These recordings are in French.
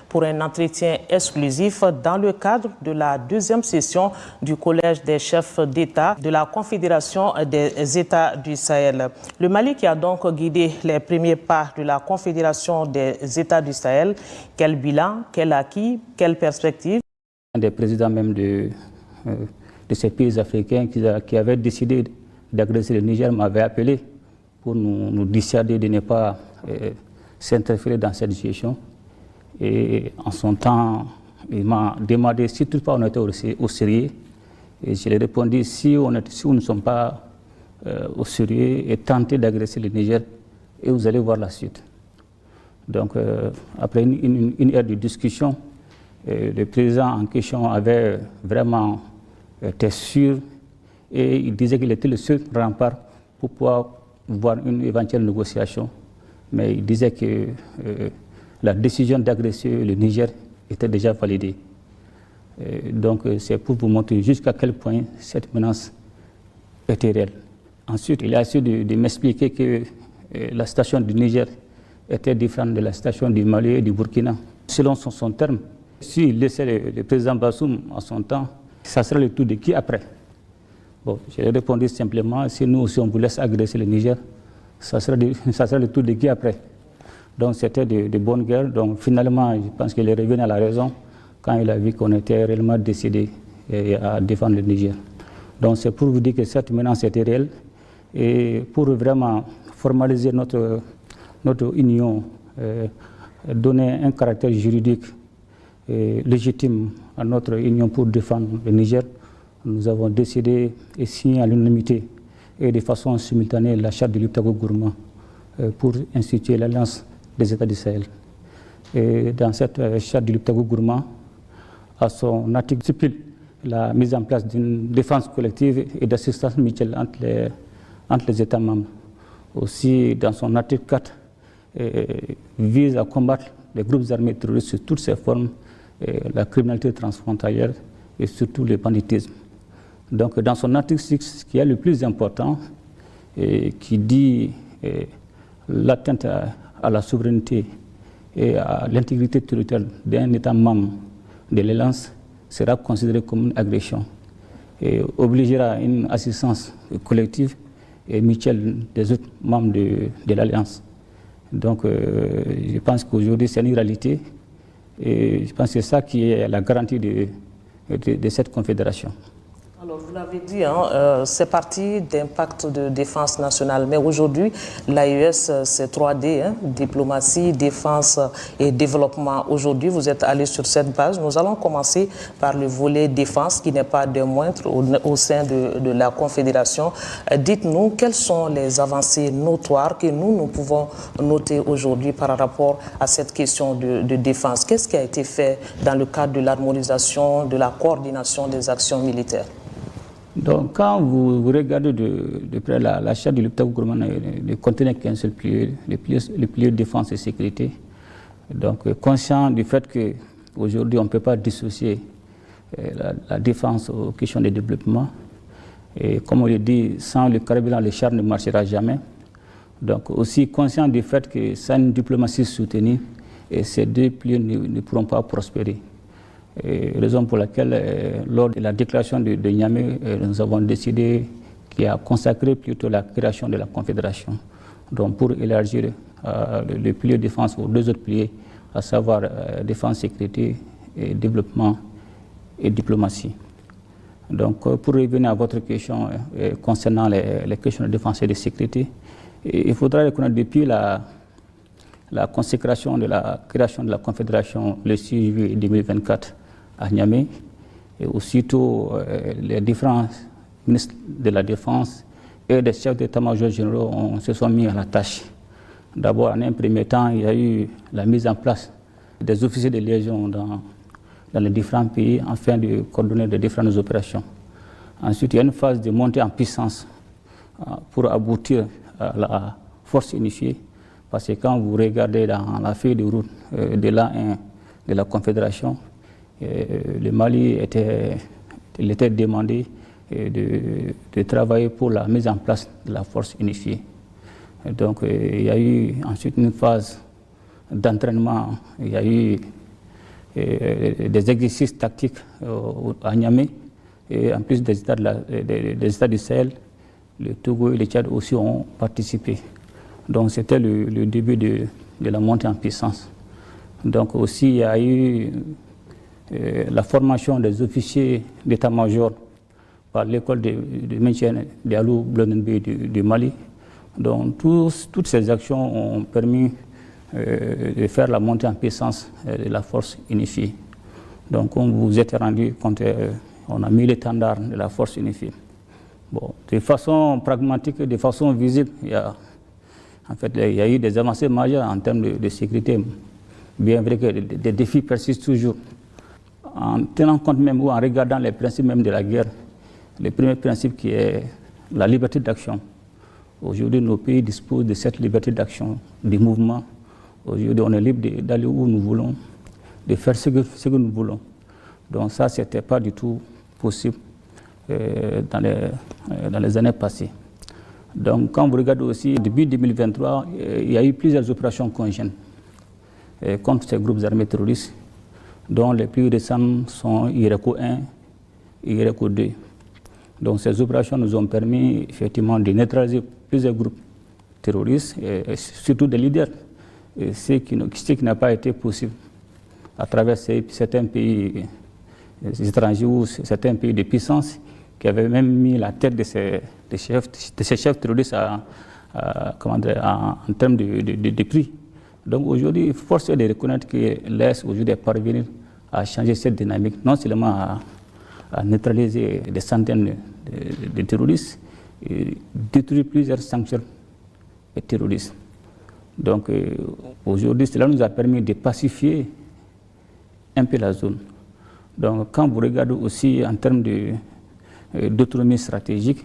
pour un entretien exclusif dans le cadre de la deuxième session du Collège des chefs d'État de la Confédération des États du Sahel. Le Mali qui a donc guidé les premiers pas de la Confédération des États du Sahel. Quel bilan, quel acquis, quelle perspective? Un des présidents même de ces pays africains qui avaient décidé d'agresser le Niger m'avait appelé pour nous dissuader de ne pas s'interférer dans cette situation. Et en son temps, il m'a demandé si toutefois on était au sérieux. Et je lui ai répondu si nous ne sommes pas au sérieux et tenter d'agresser le Niger, et vous allez voir la suite. Donc, après une heure de discussion, le président en question avait vraiment été sûr et il disait qu'il était le seul rempart pour pouvoir voir une éventuelle négociation. Mais il disait que la décision d'agresser le Niger était déjà validée. Donc c'est pour vous montrer jusqu'à quel point cette menace était réelle. Ensuite, il a essayé de m'expliquer que la situation du Niger était différente de la situation du Mali et du Burkina. Selon son terme, s'il laissait le président Bassoum en son temps, ça serait le tour de qui après? Bon, j'ai répondu simplement, si nous aussi on vous laisse agresser le Niger, ça serait le tour de qui après? Donc c'était de bonnes guerres. Donc finalement, je pense qu'il est revenu à la raison quand il a vu qu'on était réellement décidé à défendre le Niger. Donc c'est pour vous dire que cette menace était réelle et pour vraiment formaliser notre union, donner un caractère juridique légitime à notre union pour défendre le Niger, nous avons décidé et signé à l'unanimité et de façon simultanée la charte de Liptako-Gourma pour instituer l'Alliance des États du Sahel. Et dans cette charte de Liptako-Gourma, à son article stipule la mise en place d'une défense collective et d'assistance mutuelle entre les États membres. Aussi, dans son article 4, vise à combattre les groupes armés terroristes sous toutes ses formes, la criminalité transfrontalière et surtout le banditisme. Donc, dans son article 6, ce qui est le plus important, qui dit l'atteinte à la souveraineté et à l'intégrité territoriale d'un État membre de l'Alliance sera considéré comme une agression et obligera une assistance collective et mutuelle des autres membres de l'Alliance. Donc, je pense qu'aujourd'hui, c'est une réalité et je pense que c'est ça qui est la garantie de cette confédération. Alors, vous l'avez dit, c'est parti d'un pacte de défense nationale. Mais aujourd'hui, l'AES, c'est 3D, diplomatie, défense et développement. Aujourd'hui, vous êtes allé sur cette base. Nous allons commencer par le volet défense, qui n'est pas de moindre au sein de la Confédération. Dites-nous, quelles sont les avancées notoires que nous pouvons noter aujourd'hui par rapport à cette question de défense? Qu'est-ce qui a été fait dans le cadre de l'harmonisation, de la coordination des actions militaires? Donc, quand vous regardez de près la charte de Liptako-Gourma ne contenait qu'un seul pilier, le pilier défense et sécurité. Donc, conscient du fait qu'aujourd'hui, on ne peut pas dissocier la défense aux questions de développement. Et comme on le dit, sans le carburant, le char ne marchera jamais. Donc, aussi conscient du fait que sans une diplomatie soutenue, ces deux piliers ne pourront pas prospérer. Raison pour laquelle, lors de la déclaration de Niamey, nous avons décidé qu'il a consacré plutôt la création de la Confédération. Donc pour élargir le pilier de défense aux deux autres piliers, à savoir défense, sécurité, et développement et diplomatie. Donc pour revenir à votre question concernant les questions de défense et de sécurité, il faudra reconnaître depuis la consécration de la création de la Confédération le 6 juillet 2024 à Niamey, et aussitôt les différents ministres de la Défense et des chefs d'état-major généraux se sont mis à la tâche. D'abord, en un premier temps, il y a eu la mise en place des officiers de liaison dans les différents pays afin de coordonner les différentes opérations. Ensuite, il y a une phase de montée en puissance pour aboutir à la force unifiée. Parce que quand vous regardez dans la feuille de route de l'A1 de la Confédération, le Mali était demandé de travailler pour la mise en place de la force unifiée. Donc il y a eu ensuite une phase d'entraînement, il y a eu des exercices tactiques à Niamey, et en plus des États du Sahel, le Togo et le Tchad aussi ont participé. Donc c'était le début de la montée en puissance. Donc aussi il y a eu la formation des officiers d'état-major par l'école de maintien de Alou Blonenbe du Mali. Donc toutes ces actions ont permis de faire la montée en puissance de la force unifiée. Donc on vous êtes rendu compte, on a mis l'étendard de la force unifiée. Bon, de façon pragmatique, de façon visible, il y a eu des avancées majeures en termes de sécurité, bien vrai que des défis persistent toujours. En tenant compte même ou en regardant les principes même de la guerre, le premier principe qui est la liberté d'action. Aujourd'hui, nos pays disposent de cette liberté d'action, de mouvement. Aujourd'hui, on est libre d'aller où nous voulons, de faire ce que nous voulons. Donc ça, ce n'était pas du tout possible dans les années passées. Donc quand vous regardez aussi, depuis 2023, il y a eu plusieurs opérations conjointes contre ces groupes armés terroristes, dont les plus récents sont IRECO 1 et IRECO 2. Donc ces opérations nous ont permis effectivement de neutraliser plusieurs groupes terroristes, et surtout des leaders, ce qui n'a pas été possible à travers certains pays étrangers ou certains pays de puissance qui avaient même mis la tête de ces chefs terroristes en termes de prix. Donc aujourd'hui, force est de reconnaître que l'Est aujourd'hui est parvenu à changer cette dynamique, non seulement à neutraliser des centaines de terroristes et détruire plusieurs sanctuaires terroristes. Donc aujourd'hui, cela nous a permis de pacifier un peu la zone. Donc quand vous regardez aussi en termes d'autonomie stratégique,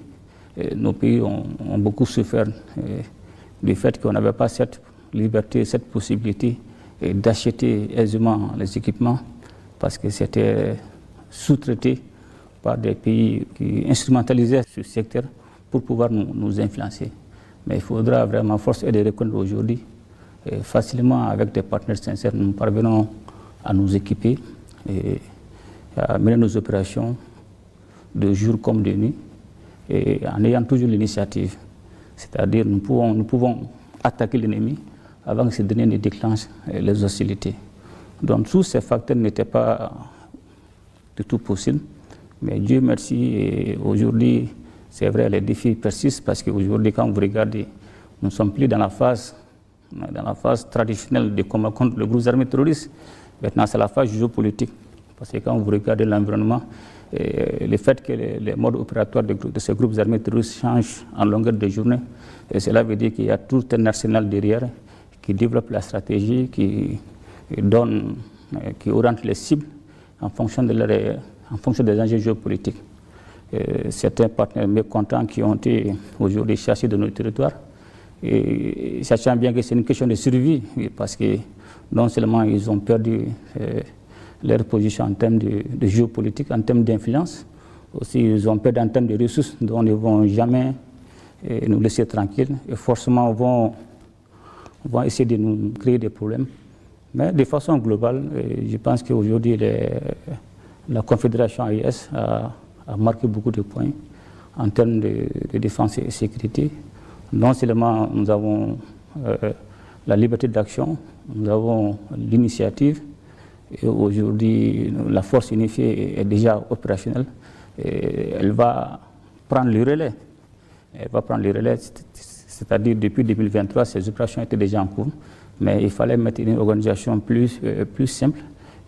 nos pays ont beaucoup souffert du fait qu'on n'avait pas cette liberté, cette possibilité d'acheter aisément les équipements parce que c'était sous-traité par des pays qui instrumentalisaient ce secteur pour pouvoir nous influencer. Mais il faudra vraiment force et de reconnaître aujourd'hui, facilement avec des partenaires sincères, nous parvenons à nous équiper et à mener nos opérations de jour comme de nuit, et en ayant toujours l'initiative. C'est-à-dire nous pouvons attaquer l'ennemi avant que ce dernier ne déclenche les hostilités. Donc tous ces facteurs n'étaient pas du tout possibles, mais Dieu merci, aujourd'hui, c'est vrai, les défis persistent parce qu'aujourd'hui, quand vous regardez, nous ne sommes plus dans la phase traditionnelle de combat contre le groupe armé terroriste. Maintenant, c'est la phase géopolitique. Parce que quand vous regardez l'environnement, le fait que les modes opératoires de ces groupes armés terroristes changent en longueur de journée, et cela veut dire qu'il y a tout un arsenal derrière qui développe la stratégie, qui oriente les cibles en fonction des enjeux géopolitiques. Certains partenaires mécontents qui ont été aujourd'hui chassés de nos territoires, et sachant bien que c'est une question de survie, parce que non seulement ils ont perdu leur position en termes de géopolitique, en termes d'influence, aussi ils ont perdu en termes de ressources dont ils ne vont jamais nous laisser tranquilles et forcément vont essayer de nous créer des problèmes. Mais de façon globale, je pense qu'aujourd'hui la Confédération AES a marqué beaucoup de points en termes de défense et sécurité. Non seulement nous avons la liberté d'action, nous avons l'initiative, et aujourd'hui la force unifiée est déjà opérationnelle. Et elle va prendre le relais. C'est-à-dire depuis 2023, ces opérations étaient déjà en cours, mais il fallait mettre une organisation plus simple,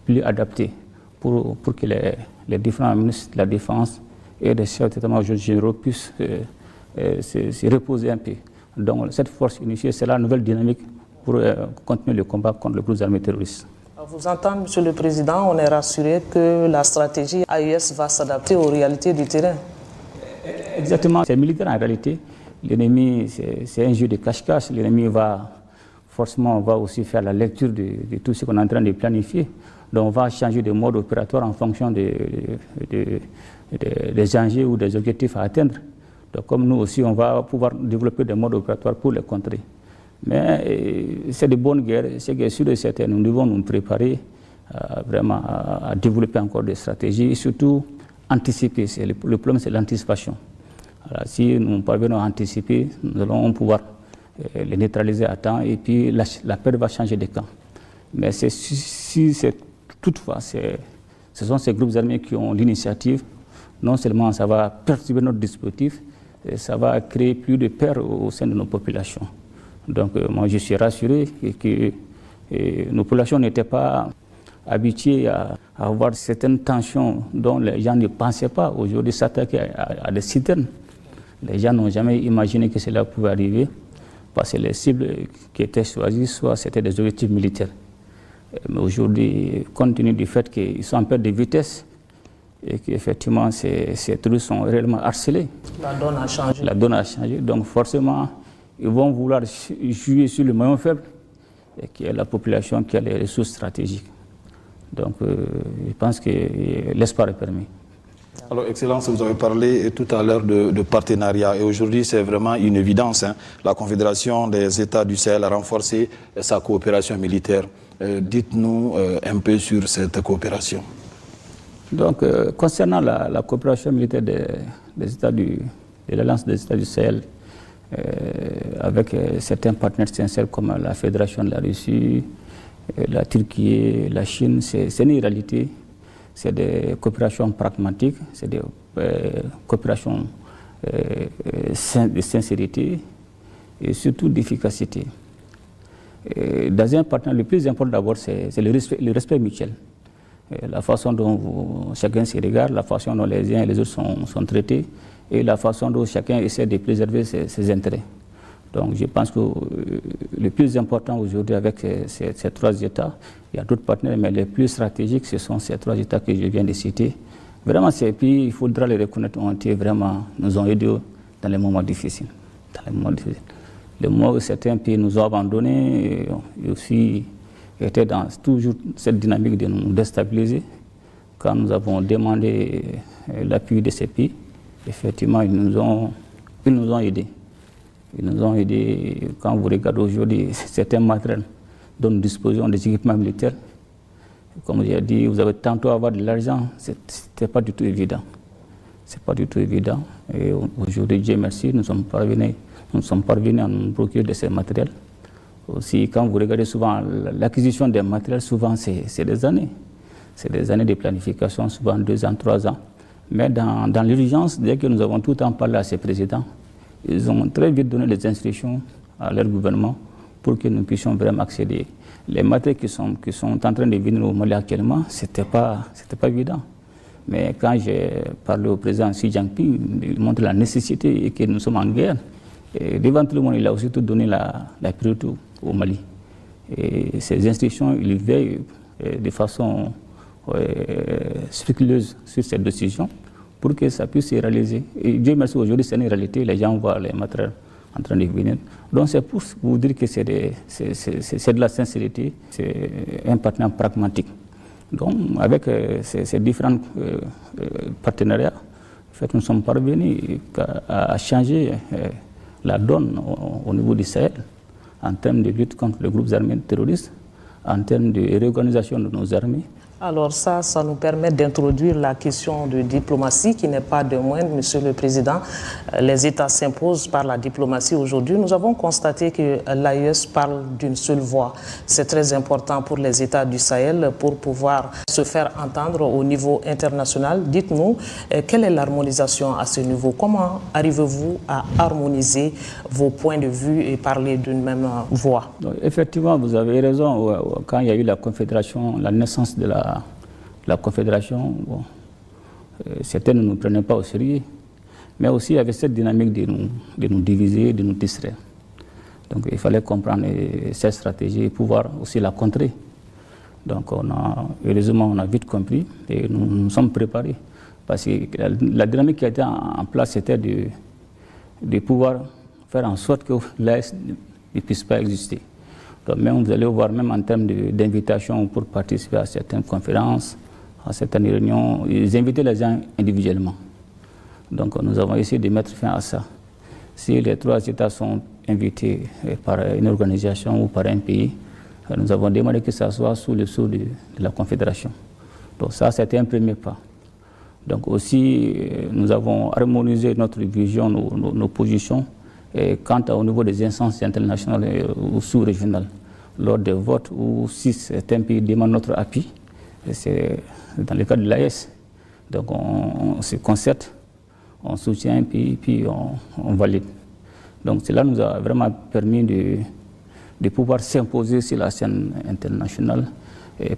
plus adaptée, pour que les différents ministres de la Défense et les chefs d'état-major généraux puissent se reposer un peu. Donc cette force unifiée, c'est la nouvelle dynamique pour continuer le combat contre le groupe armé terroriste. À vous entendre, Monsieur le Président, on est rassuré que la stratégie AES va s'adapter aux réalités du terrain. Exactement, c'est militaire en réalité. L'ennemi, c'est un jeu de cache-cache. L'ennemi va aussi faire la lecture de tout ce qu'on est en train de planifier. Donc on va changer de mode opératoire en fonction des enjeux ou des objectifs à atteindre. Donc comme nous aussi, on va pouvoir développer des modes opératoires pour les contrer. Mais c'est de bonnes guerres, c'est que sur le certain, nous devons nous préparer vraiment à développer encore des stratégies et surtout anticiper. Le problème, c'est l'anticipation. Si nous parvenons à anticiper, nous allons pouvoir les neutraliser à temps et puis la peur va changer de camp. Mais si toutefois, ce sont ces groupes armés qui ont l'initiative, non seulement ça va perturber notre dispositif, ça va créer plus de peur au sein de nos populations. Donc moi je suis rassuré que nos populations n'étaient pas habituées à avoir certaines tensions dont les gens ne pensaient pas aujourd'hui s'attaquer à des citernes. Les gens n'ont jamais imaginé que cela pouvait arriver parce que les cibles qui étaient choisies, soit c'était des objectifs militaires. Mais aujourd'hui, compte tenu du fait qu'ils sont en perte de vitesse et qu'effectivement ces trous sont réellement harcelés. La donne a changé. La donne a changé. Donc forcément, ils vont vouloir jouer sur le maillon faible, qui est la population qui a les ressources stratégiques. Donc je pense que l'espoir est permis. Alors, Excellence, vous avez parlé tout à l'heure de partenariat et aujourd'hui, c'est vraiment une évidence. La Confédération des États du Sahel a renforcé sa coopération militaire. Dites-nous un peu sur cette coopération. Donc, concernant la coopération militaire de l'Alliance des États du Sahel, avec certains partenaires sincères comme la Fédération de la Russie, la Turquie, la Chine, c'est une réalité. C'est des coopérations pragmatiques, c'est des coopérations de sincérité et surtout d'efficacité. Dans un partenaire, le plus important d'abord, c'est le respect mutuel. La façon dont chacun se regarde, la façon dont les uns et les autres sont traités et la façon dont chacun essaie de préserver ses intérêts. Donc je pense que le plus important aujourd'hui avec ces trois États, il y a d'autres partenaires, mais les plus stratégiques, ce sont ces trois États que je viens de citer. Vraiment, ces pays, il faudra les reconnaître, nous ont aidés dans les moments difficiles. Les moments où certains pays nous ont abandonnés et aussi étaient dans toujours cette dynamique de nous déstabiliser. Quand nous avons demandé l'appui de ces pays, effectivement, ils nous ont aidés. Ils nous ont aidés. Quand vous regardez aujourd'hui certains matériels dont nous disposons des équipements militaires, comme j'ai dit, vous avez tantôt avoir de l'argent, ce n'était pas du tout évident. C'est pas du tout évident. Et aujourd'hui, Dieu merci, nous sommes parvenus à nous procurer de ces matériels. Aussi, quand vous regardez souvent l'acquisition des matériels, souvent c'est des années. C'est des années de planification, souvent 2 ans, 3 ans. Mais dans l'urgence, dès que nous avons tout le temps parlé à ces présidents, ils ont très vite donné les instructions à leur gouvernement pour que nous puissions vraiment accéder. Les matériels qui sont en train de venir au Mali actuellement, c'était pas évident. Mais quand j'ai parlé au président Xi Jinping, il montre la nécessité et que nous sommes en guerre. Et devant tout le monde, il a aussi tout donné la priorité au Mali. Et ces instructions, il veille de façon scrupuleuse sur cette décision pour que ça puisse se réaliser. Et Dieu merci, aujourd'hui, c'est une réalité. Les gens voient les matériels en train de venir. Donc c'est pour vous dire que c'est de la sincérité, c'est un partenaire pragmatique. Donc avec ces différents partenariats, en fait, nous sommes parvenus à changer la donne au niveau du Sahel en termes de lutte contre les groupes armés terroristes, en termes de réorganisation de nos armées. Alors ça nous permet d'introduire la question de diplomatie qui n'est pas de moindre, Monsieur le Président. Les États s'imposent par la diplomatie aujourd'hui. Nous avons constaté que l'AES parle d'une seule voix. C'est très important pour les États du Sahel pour pouvoir se faire entendre au niveau international. Dites-nous, quelle est l'harmonisation à ce niveau? Comment arrivez-vous à harmoniser vos points de vue et parler d'une même voix? Donc, effectivement, vous avez raison. Quand il y a eu la Confédération, la naissance de la Confédération, bon, certains ne nous prenaient pas au sérieux, mais aussi il y avait cette dynamique de nous diviser, de nous distraire. Donc il fallait comprendre cette stratégie et pouvoir aussi la contrer. Donc heureusement, on a vite compris et nous nous sommes préparés. Parce que la dynamique qui a été en place, c'était de pouvoir faire en sorte que l'AES ne puisse pas exister. Donc même vous allez voir, même en termes d'invitation pour participer à certaines conférences, à certaines réunions, ils invitaient les gens individuellement. Donc nous avons essayé de mettre fin à ça. Si les 3 États sont invités par une organisation ou par un pays, Nous avons demandé que ça soit sous le sceau de la Confédération. Donc ça, c'était un premier pas. Donc aussi, nous avons harmonisé notre vision, nos positions quant au niveau des instances internationales ou sous-régionales. Lors des votes où si certains pays demandent notre appui, c'est dans le cas de l'AES. Donc on se concerte, on soutient un pays, puis on valide. Donc cela nous a vraiment permis de pouvoir s'imposer sur la scène internationale,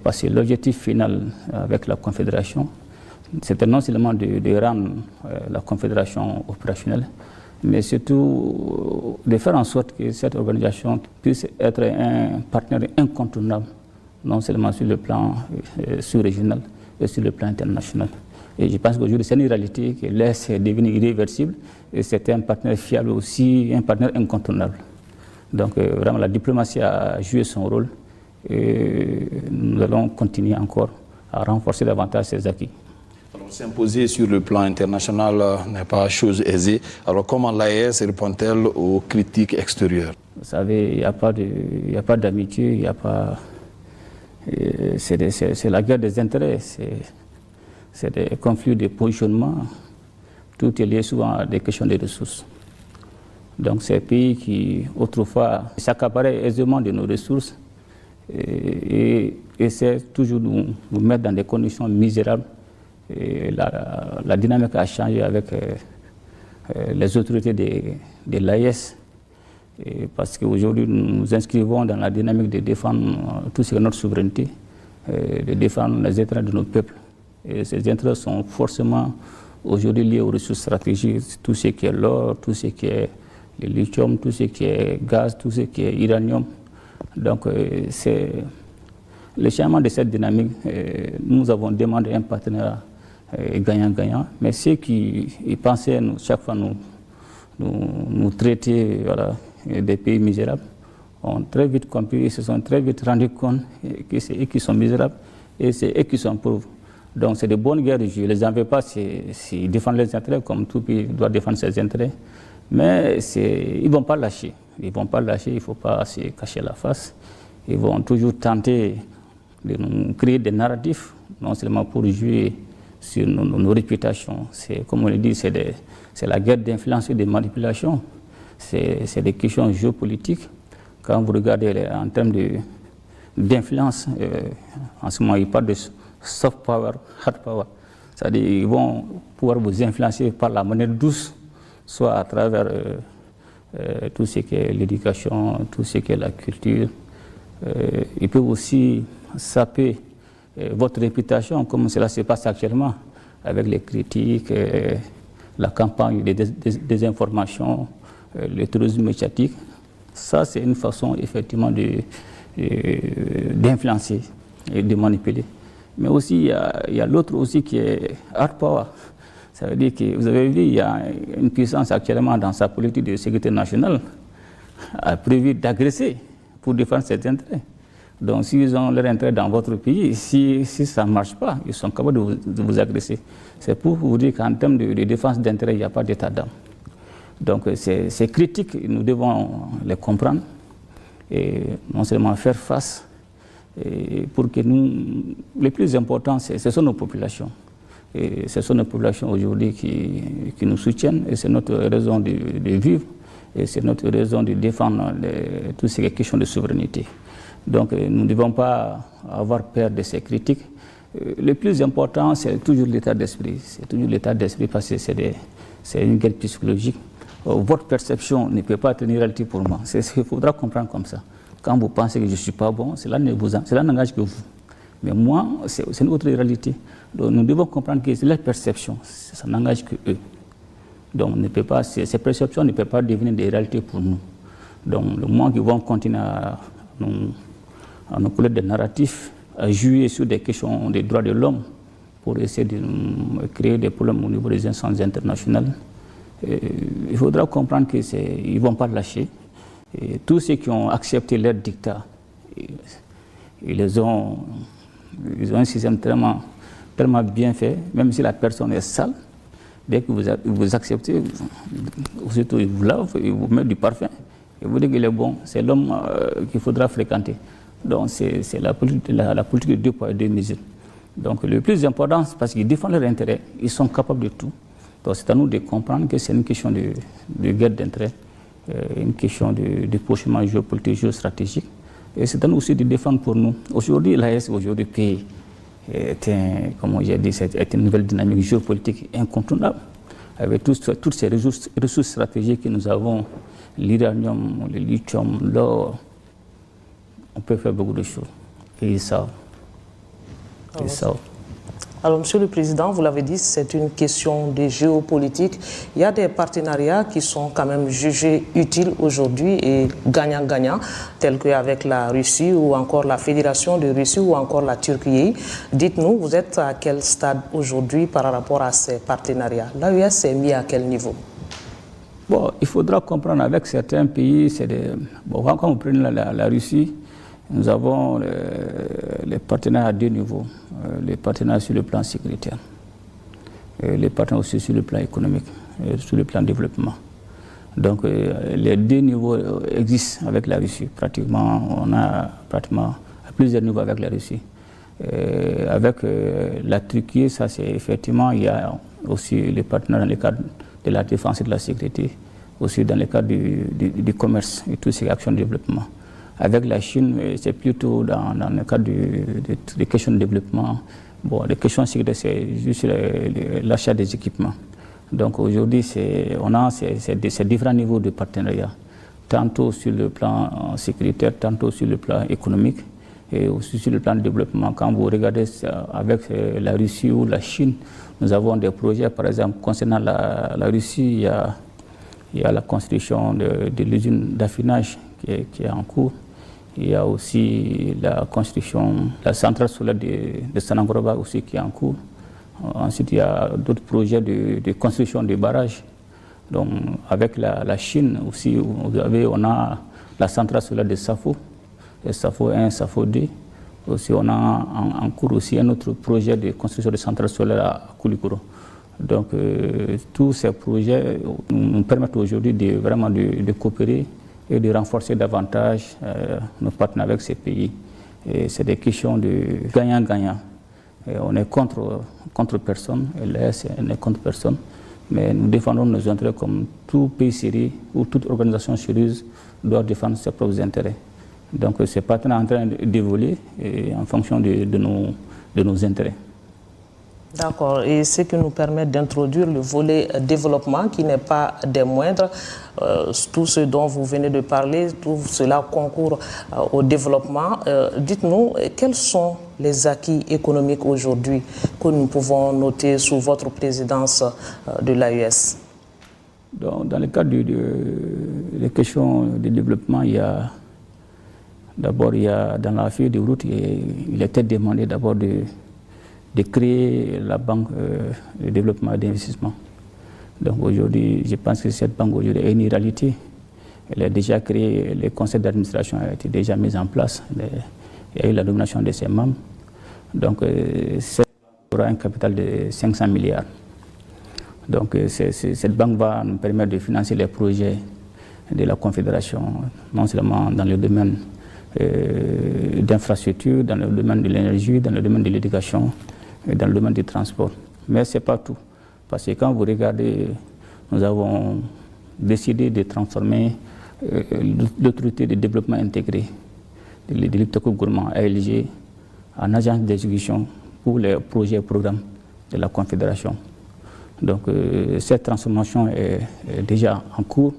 parce que l'objectif final avec la Confédération, c'était non seulement de rendre la Confédération opérationnelle, mais surtout de faire en sorte que cette organisation puisse être un partenaire incontournable, non seulement sur le plan sous-régional, mais sur le plan international. Et je pense qu'aujourd'hui, c'est une réalité que l'Est est devenu irréversible et c'est un partenaire fiable aussi, un partenaire incontournable. Donc vraiment, la diplomatie a joué son rôle et nous allons continuer encore à renforcer davantage ces acquis. S'imposer sur le plan international n'est pas chose aisée. Alors comment l'AES répond-elle aux critiques extérieures? Vous savez, il n'y a pas d'amitié, il n'y a pas... C'est la guerre des intérêts, c'est des conflits de positionnement. Tout est lié souvent à des questions de ressources. Donc ces pays qui autrefois s'accaparaient aisément de nos ressources et essaient toujours de nous mettre dans des conditions misérables. Et la dynamique a changé avec les autorités de l'AES, parce qu'aujourd'hui nous nous inscrivons dans la dynamique de défendre tout ce qui est notre souveraineté, de défendre les intérêts de nos peuples. Et ces intérêts sont forcément aujourd'hui liés aux ressources stratégiques, tout ce qui est l'or, tout ce qui est le lithium, tout ce qui est gaz, tout ce qui est uranium. Donc c'est le changement de cette dynamique. Nous avons demandé un partenariat gagnant-gagnant, mais ceux qui pensaient chaque fois nous traiter des pays misérables ont très vite compris, se sont très vite rendus compte que c'est eux qui sont misérables et c'est eux qui sont pauvres. Donc c'est de bonnes guerres, je ne les en veux pas s'ils défendent leurs intérêts, comme tout pays doit défendre ses intérêts, mais ils ne vont pas lâcher. Ils ne vont pas lâcher, il ne faut pas se cacher la face. Ils vont toujours tenter de nous créer des narratifs, non seulement pour jouer sur nos réputations. Comme on le dit, c'est la guerre d'influence et de manipulation. C'est des questions géopolitiques. Quand vous regardez en termes d'influence, en ce moment, il parle de soft power, hard power. C'est-à-dire qu'ils vont pouvoir vous influencer par la manière douce, soit à travers tout ce qui est l'éducation, tout ce qui est la culture. Ils peuvent aussi saper votre réputation, comme cela se passe actuellement, avec les critiques, la campagne de désinformation, le tourisme médiatique. Ça, c'est une façon effectivement d'influencer et de manipuler. Mais aussi, il y a l'autre aussi qui est hard power. Ça veut dire que, vous avez vu, il y a une puissance actuellement dans sa politique de sécurité nationale a prévu d'agresser pour défendre ses intérêts. Donc, s'ils ont leur intérêt dans votre pays, si ça ne marche pas, ils sont capables de vous agresser. C'est pour vous dire qu'en termes de défense d'intérêt, il n'y a pas d'état d'âme. Donc, ces critiques, nous devons les comprendre et non seulement faire face, et pour que nous, le plus important, ce sont nos populations. Et ce sont nos populations aujourd'hui qui nous soutiennent et c'est notre raison de vivre et c'est notre raison de défendre toutes ces questions de souveraineté. Donc nous ne devons pas avoir peur de ces critiques. Le plus important, c'est toujours l'état d'esprit. C'est toujours l'état d'esprit parce que c'est une guerre psychologique. Votre perception ne peut pas être une réalité pour moi. C'est ce qu'il faudra comprendre comme ça. Quand vous pensez que je ne suis pas bon, cela n'engage que vous. Mais moi, c'est une autre réalité. Donc nous devons comprendre que c'est leur perception, ça n'engage que eux. Donc ces perceptions ne peuvent pas devenir des réalités pour nous. Donc le moment qu'ils vont continuer à nous coller des narratifs, à jouer sur des questions des droits de l'homme pour essayer de créer des problèmes au niveau des instances internationales, il faudra comprendre qu'ils ne vont pas lâcher. Et tous ceux qui ont accepté leur dictat, ils ont un système tellement bien fait, même si la personne est sale, dès que vous acceptez, surtout ils vous lavent, ils vous mettent du parfum, et vous dites qu'il est bon, c'est l'homme qu'il faudra fréquenter. Donc c'est la politique de 2 poids et 2 mesures. Donc le plus important, c'est parce qu'ils défendent leurs intérêts, ils sont capables de tout. Donc c'est à nous de comprendre que c'est une question de guerre d'intérêts, une question de positionnement géopolitique, géostratégique. Et c'est à nous aussi de défendre pour nous. Aujourd'hui, l'AES, aujourd'hui, pays comme j'ai dit, est une nouvelle dynamique géopolitique incontournable. Avec toutes ces ressources stratégiques que nous avons, l'uranium, le lithium, l'or, on peut faire beaucoup de choses. Et ils savent. Ils savent. Alors, Monsieur le Président, vous l'avez dit, c'est une question de géopolitique. Il y a des partenariats qui sont quand même jugés utiles aujourd'hui et gagnant-gagnant, tels qu'avec la Russie ou encore la Fédération de Russie ou encore la Turquie. Dites-nous, vous êtes à quel stade aujourd'hui par rapport à ces partenariats? L'AES est mis à quel niveau? Bon, il faudra comprendre avec certains pays, quand on prend la Russie, nous avons les partenaires à 2 niveaux. Les partenaires sur le plan sécuritaire, les partenaires aussi sur le plan économique, sur le plan développement. Donc les 2 niveaux existent avec la Russie. Pratiquement, on a pratiquement à plusieurs niveaux avec la Russie. Avec la Turquie, ça c'est effectivement, il y a aussi les partenaires dans le cadre de la défense et de la sécurité, aussi dans le cadre du commerce et toutes ces actions de développement. Avec la Chine, c'est plutôt dans le cadre des questions de développement. Bon, les questions de sécurité, c'est juste l'achat des équipements. Donc aujourd'hui, on a ces différents niveaux de partenariat, tantôt sur le plan sécuritaire, tantôt sur le plan économique et aussi sur le plan de développement. Quand vous regardez avec la Russie ou la Chine, nous avons des projets, par exemple, concernant la Russie, il y a la construction de l'usine d'affinage qui est en cours. Il y a aussi la construction de la centrale solaire de Sanangoroba aussi qui est en cours. Ensuite, il y a d'autres projets de construction de barrages. Donc, avec la Chine aussi, on a la centrale solaire de Safo, Safo 1, Safo 2. Aussi, on a en cours aussi un autre projet de construction de centrale solaire à Koulikoro. Donc, tous ces projets nous permettent aujourd'hui vraiment de coopérer et de renforcer davantage nos partenaires avec ces pays. C'est des questions de gagnant-gagnant. On est contre personne, l'AES n'est contre personne, mais nous défendons nos intérêts comme tout pays sérieux ou toute organisation sérieuse doit défendre ses propres intérêts. Donc ces partenaires sont en train d'évoluer en fonction de nos intérêts. D'accord, et ce qui nous permet d'introduire le volet développement qui n'est pas des moindres. Tout ce dont vous venez de parler, tout cela concourt au développement. Dites-nous, quels sont les acquis économiques aujourd'hui que nous pouvons noter sous votre présidence de l'AES? Dans le cadre des questions de développement, d'abord, dans la feuille de route, il était demandé d'abord de créer la banque de développement et d'investissement. Donc aujourd'hui, je pense que cette banque aujourd'hui est une réalité. Elle est déjà créée, le conseil d'administration a été déjà mis en place. Il y a eu la nomination de ses membres. Donc cette banque aura un capital de 500 milliards. Donc cette banque va nous permettre de financer les projets de la Confédération, non seulement dans le domaine d'infrastructure, dans le domaine de l'énergie, dans le domaine de l'éducation, et dans le domaine du transport. Mais ce n'est pas tout. Parce que quand vous regardez, nous avons décidé de transformer l'autorité de développement intégré de l'Iptako Gourmand ALG en agence d'exécution pour les projets et programmes de la Confédération. Donc cette transformation est déjà en cours.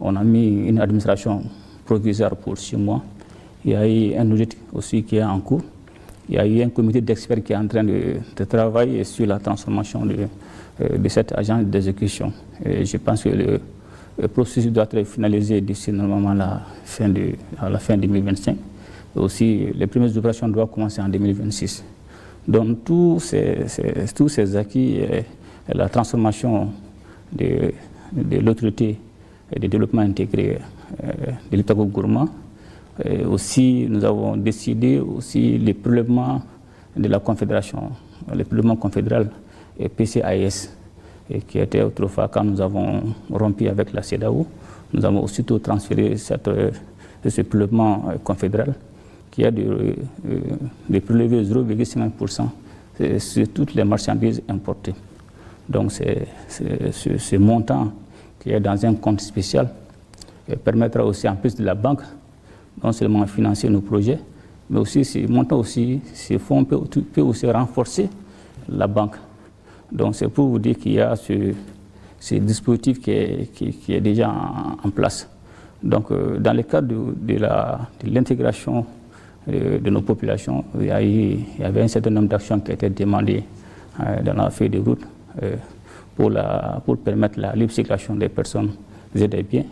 On a mis une administration provisoire pour 6 mois. Il y a eu un audit aussi qui est en cours. Il y a eu un comité d'experts qui est en train de travailler sur la transformation de cette agence d'exécution. Je pense que le processus doit être finalisé d'ici normalement à la fin 2025. Et aussi, les premières opérations doivent commencer en 2026. Donc, tous ces acquis et la transformation de l'autorité de développement intégré de l'Iptako Gourmand. Aussi, nous avons décidé aussi les prélèvements de la Confédération, les prélèvements confédéraux et PCAS, qui était autrefois quand nous avons rompu avec la CEDEAO. Nous avons aussitôt transféré ce prélèvement confédéral qui est de prélever 0,50% sur toutes les marchandises importées. Donc ce montant qui est dans un compte spécial permettra aussi, en plus de la banque, non seulement financer nos projets, mais aussi ce montant aussi, ces fonds peut aussi renforcer la banque. Donc c'est pour vous dire qu'il y a ce dispositif qui est déjà en place. Donc dans le cadre de l'intégration de nos populations, il y avait un certain nombre d'actions qui étaient demandées dans la feuille de route pour permettre la libre circulation des personnes et des biens.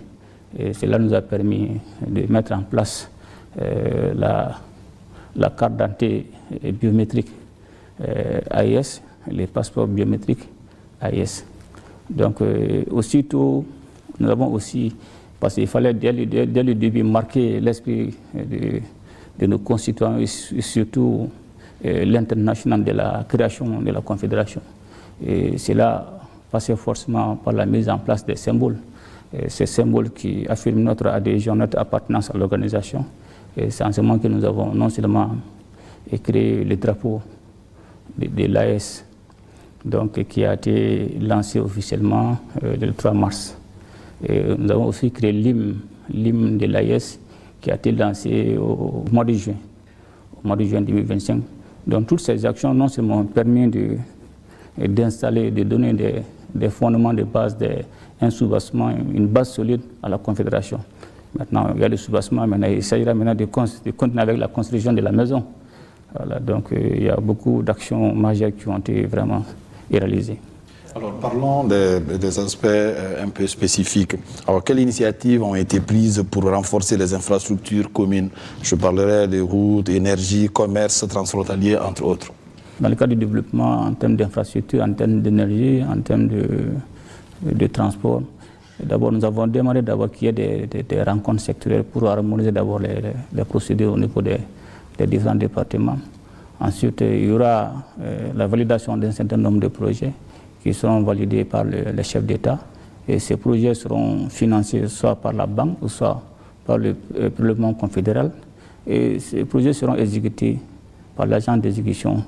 Et cela nous a permis de mettre en place la carte d'identité biométrique AIS, les passeports biométriques AIS. Donc aussitôt, nous avons aussi, parce qu'il fallait dès le début marquer l'esprit de nos concitoyens et surtout l'international de la création de la Confédération. Et cela passait forcément par la mise en place des symboles. Ces symboles qui affirment notre adhésion, notre appartenance à l'organisation. Et c'est en ce moment que nous avons non seulement créé le drapeau de l'AS, donc qui a été lancé officiellement le 3 mars. Et nous avons aussi créé l'hymne de l'AS qui a été lancé au mois de juin 2025. Donc toutes ces actions non seulement ont permis d'installer, de donner des fondements de base, un soubassement, une base solide à la Confédération. Maintenant, il y a le soubassement, maintenant il s'agira maintenant de continuer avec la construction de la maison. Voilà, donc il y a beaucoup d'actions majeures qui ont été vraiment réalisées. Alors parlons des aspects un peu spécifiques. Alors quelles initiatives ont été prises pour renforcer les infrastructures communes? Je parlerai des routes, énergie, commerce transfrontalier, entre autres. Dans le cadre du développement en termes d'infrastructures, en termes d'énergie, en termes de transport, d'abord nous avons demandé qu'il y ait des rencontres sectorielles pour harmoniser d'abord les procédures au niveau des différents départements. Ensuite, il y aura la validation d'un certain nombre de projets qui seront validés par les chefs d'État. Et ces projets seront financés soit par la banque ou soit par le prélèvement confédéral. Et ces projets seront exécutés par l'agent d'exécution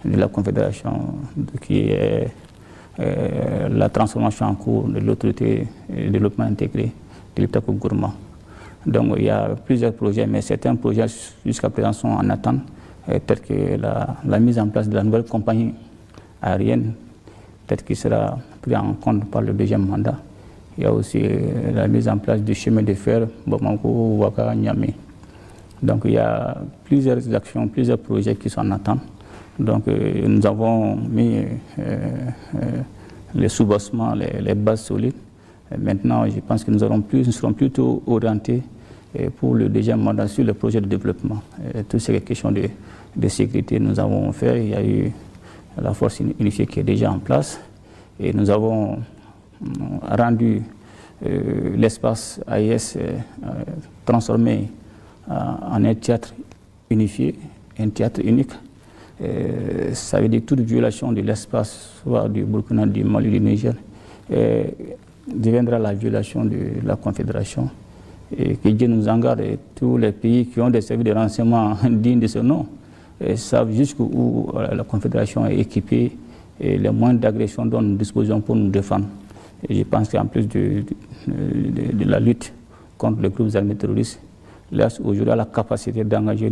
de la Confédération, qui est la transformation en cours de l'autorité de développement intégré de l'État-Gourmand. Donc il y a plusieurs projets, mais certains projets jusqu'à présent sont en attente, tels que la mise en place de la nouvelle compagnie aérienne, peut-être qui sera pris en compte par le deuxième mandat. Il y a aussi la mise en place du chemin de fer Bamako-Ouaka-Niamey. Donc il y a plusieurs actions, plusieurs projets qui sont en attente. Donc nous avons mis les soubassements, les bases solides. Maintenant, je pense que nous serons plutôt orientés pour le deuxième mandat sur le projet de développement. Toutes ces questions de sécurité, nous avons fait. Il y a eu la force unifiée qui est déjà en place. Et nous avons rendu l'espace AIS transformé en un théâtre unifié, un théâtre unique. Ça veut dire toute violation de l'espace, soit du Burkina, du Mali, du Niger, deviendra la violation de la Confédération. Et que Dieu nous en garde, et tous les pays qui ont des services de renseignement dignes de ce nom savent jusqu'où la Confédération est équipée et les moyens d'agression dont nous disposons pour nous défendre. Et je pense qu'en plus de la lutte contre les groupes armés terroristes, l'Est aujourd'hui a la capacité d'engager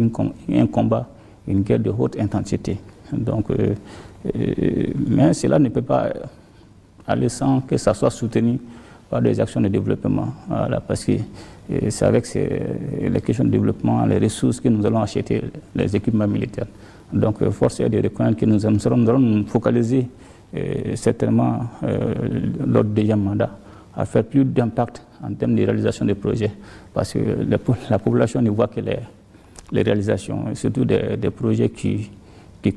un combat, une guerre de haute intensité. Donc, mais cela ne peut pas aller sans que ça soit soutenu par des actions de développement. Voilà, parce que c'est avec les questions de développement, les ressources que nous allons acheter les équipements militaires. Donc, force est de reconnaître que nous allons nous focaliser certainement lors du deuxième mandat à faire plus d'impact en termes de réalisation des projets. Parce que la population ne voit que les réalisations, surtout des projets qui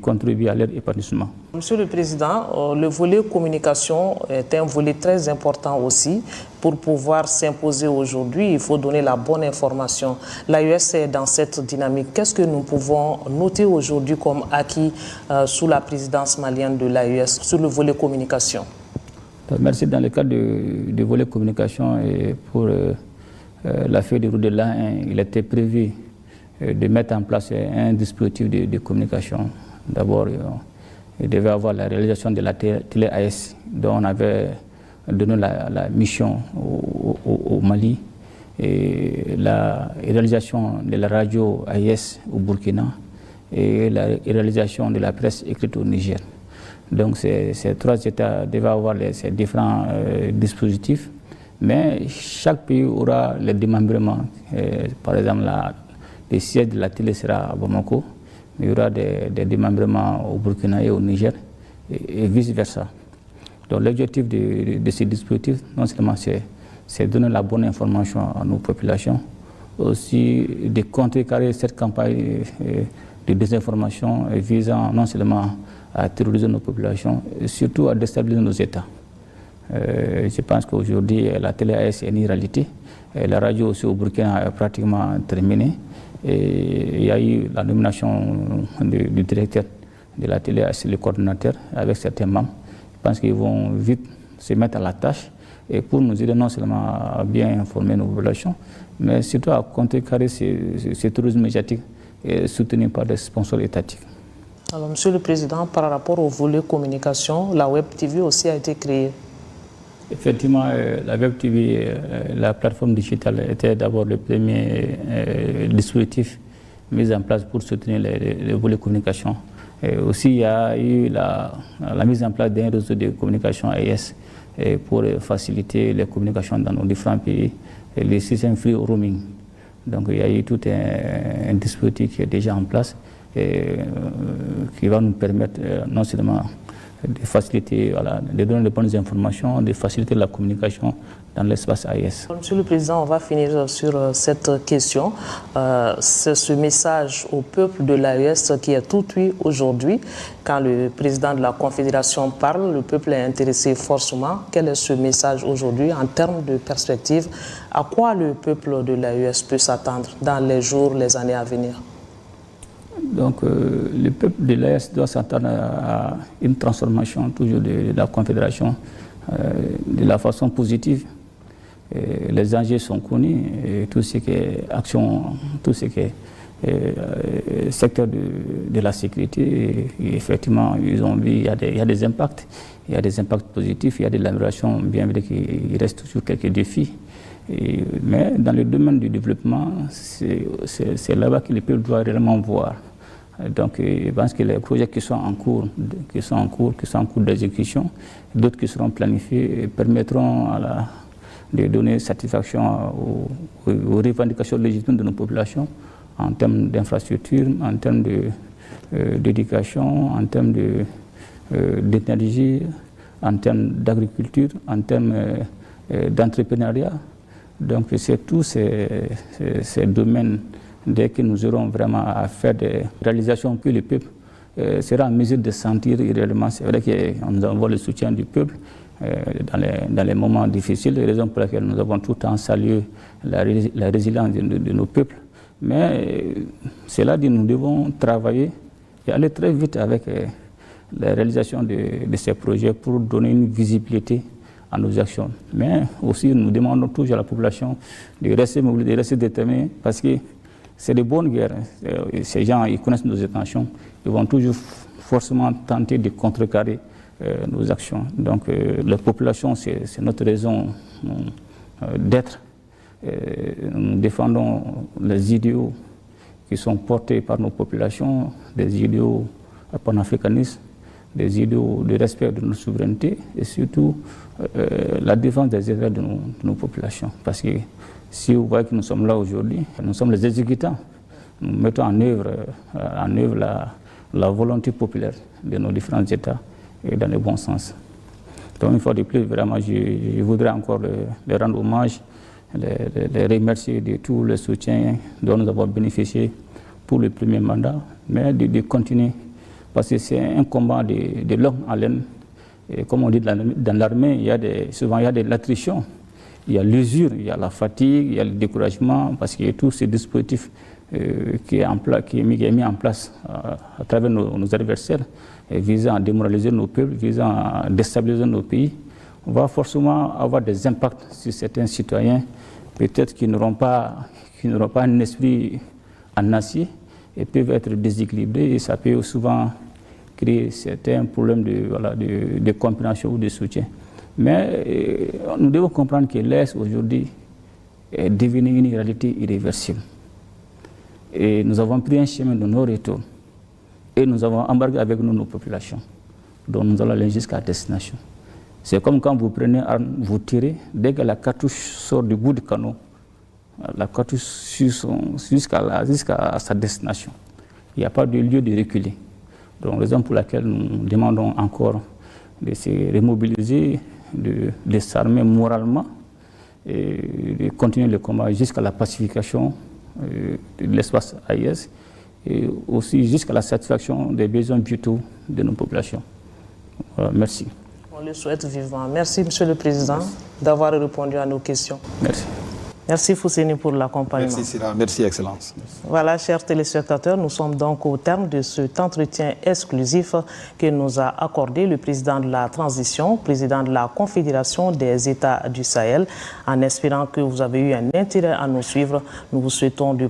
contribuent à leur épanouissement. Monsieur le Président, le volet communication est un volet très important aussi. Pour pouvoir s'imposer aujourd'hui, il faut donner la bonne information. L'AES est dans cette dynamique. Qu'est-ce que nous pouvons noter aujourd'hui comme acquis sous la présidence malienne de l'AES sur le volet communication? Merci. Dans le cadre du volet communication et pour la feuille de route de l'A1, il était prévu de mettre en place un dispositif de communication. D'abord, il devait avoir la réalisation de la télé AS, dont on avait donné la mission au Mali, et la réalisation de la radio AIS au Burkina et la réalisation de la presse écrite au Niger. Donc ces trois États devaient avoir ces différents dispositifs, mais chaque pays aura les démembrements. Par exemple, le siège de la télé sera à Bamako, mais il y aura des démembrements au Burkina et au Niger, et vice-versa. Donc l'objectif de ces dispositifs, non seulement c'est donner la bonne information à nos populations, aussi de contrecarrer cette campagne de désinformation visant non seulement à terroriser nos populations, et surtout à déstabiliser nos États. Je pense qu'aujourd'hui, la télé AS est une réalité. La radio aussi au Burkina est pratiquement terminée. Et il y a eu la nomination du directeur de la télé AS, le coordinateur, avec certains membres. Je pense qu'ils vont vite se mettre à la tâche et pour nous aider non seulement à bien informer nos populations, mais surtout à contrecarrer ce tourisme médiatique soutenu par des sponsors étatiques. Alors, Monsieur le Président, par rapport au volet communication, la Web TV aussi a été créée. Effectivement, la Web TV, la plateforme digitale, était d'abord le premier dispositif mis en place pour soutenir les volets communication. Et aussi, il y a eu la mise en place d'un réseau de communication AIS pour faciliter les communications dans nos différents pays, et les systèmes free roaming. Donc, il y a eu tout un dispositif qui est déjà en place et qui va nous permettre non seulement de faciliter, de donner de bonnes informations, de faciliter la communication dans l'espace AIS. Monsieur le Président, on va finir sur cette question. C'est ce message au peuple de l'AES qui est tout oui aujourd'hui. Quand le président de la Confédération parle, le peuple est intéressé forcément. Quel est ce message aujourd'hui en termes de perspective? À quoi le peuple de l'AES peut s'attendre dans les jours, les années à venir? Donc, le peuple de l'AES doit s'attendre à une transformation toujours de la Confédération de la façon positive. Et les enjeux sont connus, et tout ce qui est action, tout ce qui est secteur de la sécurité, et effectivement, ils ont vu, il y a des impacts. Il y a des impacts positifs, il y a de l'amélioration, bien vrai qu'il reste toujours quelques défis. Mais dans le domaine du développement, c'est là-bas que le peuple doit réellement voir. Donc, je pense que les projets qui sont en cours d'exécution, d'autres qui seront planifiés, permettront de donner satisfaction aux revendications légitimes de nos populations en termes d'infrastructures, en termes d'éducation, en termes d'énergie, en termes d'agriculture, en termes d'entrepreneuriat. Donc, c'est tous ces domaines. Dès que nous aurons vraiment à faire des réalisations que le peuple sera en mesure de sentir réellement. C'est vrai qu'on envoie le soutien du peuple dans les moments difficiles, raison pour laquelle nous avons tout le temps salué la résilience de nos peuples. Mais cela dit, nous devons travailler et aller très vite avec la réalisation de ces projets pour donner une visibilité à nos actions. Mais aussi, nous demandons toujours à la population de rester mobilisée, de rester déterminée, parce que c'est de bonnes guerres. Ces gens, ils connaissent nos intentions. Ils vont toujours forcément tenter de contrecarrer nos actions. Donc, la population, c'est notre raison d'être. Nous défendons les idéaux qui sont portés par nos populations, des idéaux panafricanistes, des idéaux de respect de notre souveraineté et surtout la défense des intérêts de nos populations. Parce que si vous voyez que nous sommes là aujourd'hui, nous sommes les exécutants. Nous mettons en œuvre la volonté populaire de nos différents États et dans le bon sens. Donc une fois de plus, vraiment, je voudrais encore les rendre hommage, les remercier de tout le soutien dont nous avons bénéficié pour le premier mandat, mais de continuer, parce que c'est un combat de longue haleine. Et comme on dit dans l'armée, souvent il y a de l'attrition. Il y a l'usure, il y a la fatigue, il y a le découragement, parce qu'il y a tous ces dispositifs qui est mis en place à travers nos adversaires, visant à démoraliser nos peuples, visant à déstabiliser nos pays. On va forcément avoir des impacts sur certains citoyens, peut-être qui n'auront pas un esprit en acier et peuvent être déséquilibrés et ça peut souvent créer certains problèmes de compréhension ou de soutien. Mais nous devons comprendre que l'AES aujourd'hui est devenu une réalité irréversible. Et nous avons pris un chemin de non-retour et nous avons embarqué avec nous nos populations, dont nous allons aller jusqu'à destination. C'est comme quand vous prenez arme, vous tirez, dès que la cartouche sort du bout du canon, la cartouche suit jusqu'à sa destination. Il n'y a pas de lieu de reculer. Donc, raison pour laquelle nous demandons encore de se remobiliser, de s'armer moralement et de continuer le combat jusqu'à la pacification de l'espace AIS et aussi jusqu'à la satisfaction des besoins vitaux de nos populations. Voilà, merci. On le souhaite vivement. Merci, Monsieur le Président, d'avoir répondu à nos questions. Merci. Merci Fousseni pour l'accompagnement. Merci Sira, merci Excellence. Voilà, chers téléspectateurs, nous sommes donc au terme de cet entretien exclusif que nous a accordé le président de la transition, président de la Confédération des États du Sahel. En espérant que vous avez eu un intérêt à nous suivre, nous vous souhaitons de